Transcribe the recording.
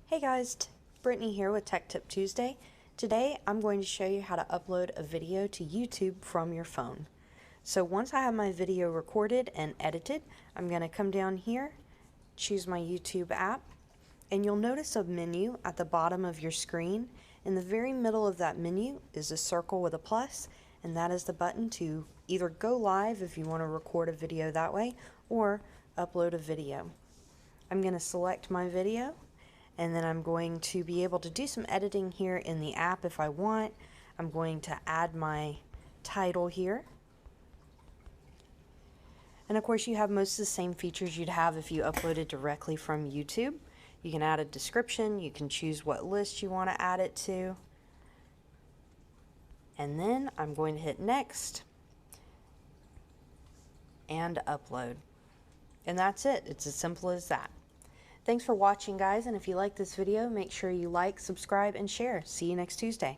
Hey guys, Brittany here with Tech Tip Tuesday. Today I'm going to show you how to upload a video to YouTube from your phone. So once I have my video recorded and edited, I'm going to come down here, choose my YouTube app, and you'll notice a menu at the bottom of your screen. In the very middle of that menu is a circle with a plus, and that is the button to either go live if you want to record a video that way, or upload a video. I'm going to select my video, and then I'm going to be able to do some editing here in the app if I want. I'm going to add my title here. And of course you have most of the same features you'd have if you uploaded directly from YouTube. You can add a description, you can choose what list you want to add it to. And then I'm going to hit next and upload. And that's it. It's as simple as that. Thanks for watching, guys, and if you like this video, make sure you like, subscribe, and share. See you next Tuesday.